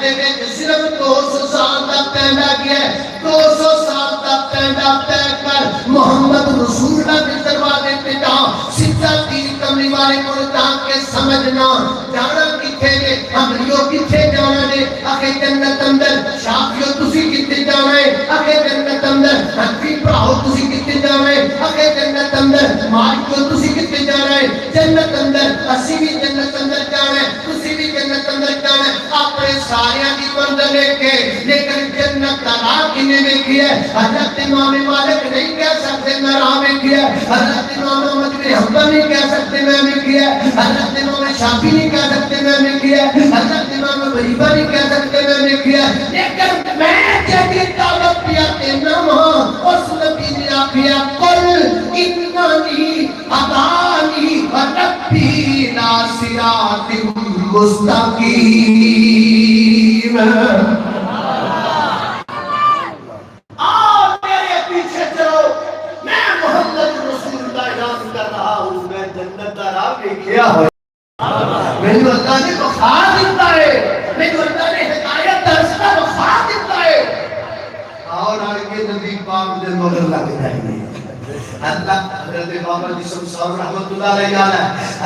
صرف 200 سال کا پینڈا گیا ہے. 200 سال کا پینڈا طے کر محمد رسول اللہ کے دروازے پہ جا. سیدھا تیر کملی والے کو جا کے سمجھنا جانا کتھے نے امریو کتھے جانا نے آخے جنت اندر. شافیو تسی کتھے جانا ہے آخے جنت اندر. حنفی پڑھاؤ تسی کتھے جانا ہے آخے جنت اندر. مالکیو تسی کتھے جانا ہے جنت اندر. اسی بھی جنت اندر جانا ہے تسی بھی جنت اندر جانا ہے. اپنے سارے دی منزل لے کے لیکن جنت کا راہ کنے میں کیا ہے. حضرت امام مالک نہیں کہہ سکتے میں راہ میں کیا ہے. حضرت امام احمد بن حنبل نہیں کہہ سکتے میں نے کیا ہے. حضرت امام شافعی نہیں کہہ سکتے میں نے کیا ہے. حضرت امام ابو حنیفہ نہیں کہہ سکتے میں نے کیا ہے. لیکن میں جدی دعوت پیا دینا ہاں اس نبی نے آخیا قل اننی ہدانی ربی الی صراط مستقیم. آؤ میرے پیچھے چلو میں محمد رسول اللہ اعلان کر رہا ہوں میں جنت کا راہ دیکھیا ہوا. میری اللہ نے بخا دیتا ہے میری اللہ نے ہدایت درستہ بخا دیتا ہے. اور آگے نبی پاک دے مگر لگ جائیں گے. اللہ حضرت بابا جسم صاحب رحمت اللہ علیہ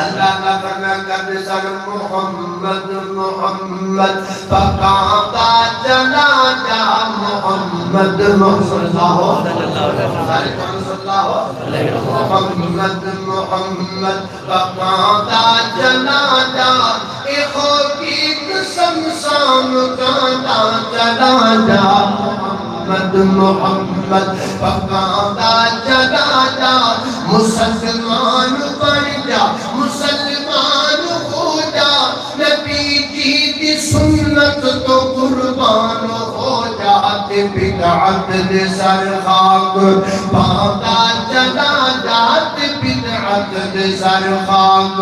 اللہ کا فرمان کرنے سال محمد محمد فقاطا چلا جا محمد محمد محمد محمد فقاطا چلا جا ایخو کی قسم سام کاتا چلا جا محمد محمد فقاطا چلا جا. مسلمان بن جا مسلمان ہو جا نبی جی دی سنت تو قربان ہو جا. تے بدعت دے سر خاک پاتا چلا جا. تے بدعت دے سر خاک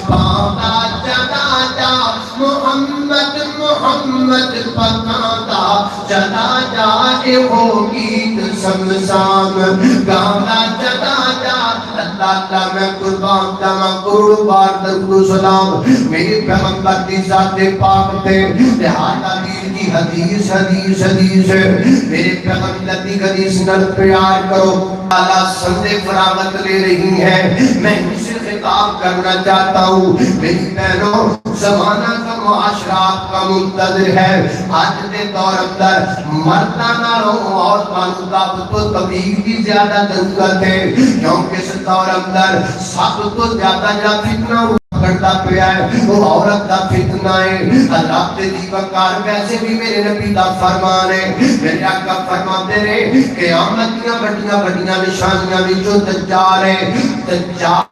پاتا چلا جا. محمد محمد پکاتا چلا جا. اے ہو گیت سمسام گانا چلا جا. اللہ میں قربان جاواں کروڑ بار درود و سلام میرے پیغمبر دی ذات پاک تے. لہذا دین کی حدیث حدیث حدیث میرے پیغمبر دی حدیث نال پیار کرو. اللہ سندے فراغت لے رہی ہے میں اسے خطاب کرنا چاہتا ہوں. میری بہنوں زمانہ کا معاشرات کا منتظر ہے. آج دے دور اندر مردہ نہ رہو اور تعلقات تو تبلیغ کی زیادہ ضرورت ہے کیونکہ اس دور اندر سب تو زیادہ جا فتنہ کرتا پیا ہے وہ عورت دا فتنہ ہے. اللہ تے دی وقار ویسے بھی میرے نبی دا فرمان ہے. میرے آقا فرماتے ہیں قیامت دیاں بڑیاں بڑیاں نشانیاں وچوں دجال ہے. دجال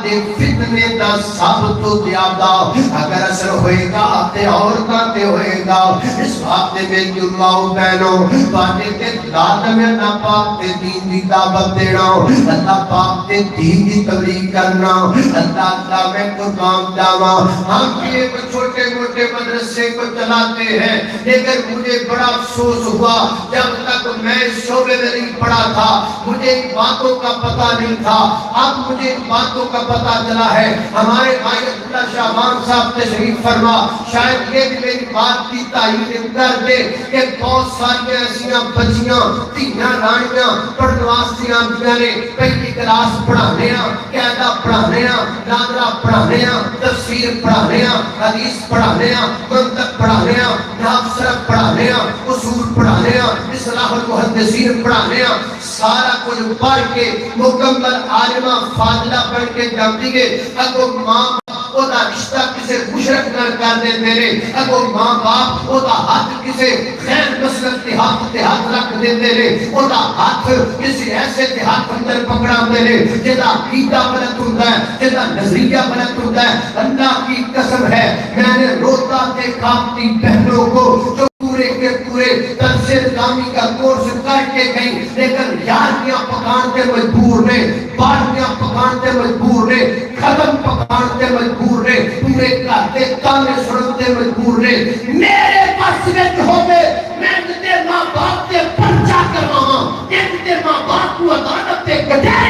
دے فتنے دا سب تو زیادہ اگر اثر ہوئے گا تے عورتاں تے ہوئے گا. اس بات تے میری اللہ بہنوں باتے تے لازم ہے اللہ پاک تے دین دی دعوت دینا اللہ پاک تے دین دی تبلیغ کرنا. اللہ میں قربان جاواں ہم بھی ایک چھوٹے موٹے مدرسے کو چلاتے ہیں لیکن مجھے بڑا افسوس ہوا جب تک میں اس شعبے میں نہیں پڑھا تھا مجھے ان باتوں کا پتہ نہیں تھا. اب مجھے ان باتوں کا پتہ چلا ہے. ہمارے بھائی عبداللہ شاہبان صاحب تشریف فرما شاید یہ بھی میری بات کی تائید کر دے کہ بہت ساری ایسیاں بچیاں تیاں رانیاں پڑھنے واسطے آندیاں نے پہلی کلاس پڑھانے قاعدہ پڑھانے نادرہ پڑھانے تفسیر پڑھانے حدیث پڑھانے منطق پڑھانے نحو صرف پڑھانے اصول پڑھانے اصلاح المحدثین پڑھانے سارا کچھ پڑھ کے مکمل عالمہ فاضلہ پڑھ کے جاتی ہے. اگو ماں او دا رشتہ کسے مشرک نہ کر دے تیرے اگو ماں باپ او دا ہاتھ کسے خیر مسلک تے ہاتھ رکھ دے تیرے او دا ہاتھ کسی ایسے تے ہاتھ اندر پکڑا تیرے جدا عقیدہ غلط ہوتا ہے جدا نظریہ غلط ہوتا ہے. اللہ کی قسم ہے میں نے روتا دیکھا اپنی بہنوں کو جو پورے کے پورے تفسیر دامی کا کورس کر کے گئی لیکن یاریاں پکان کے مجبور نے باریاں پکان کے مجبور نے ختم پکان کے مجبور نے پورے کہتے تانے سنتے مجبور نے. میرے پاس میں ہوتے میں تے ماں باپ تے پرچا کرواں تے ماں باپ کو عدالت تے کٹے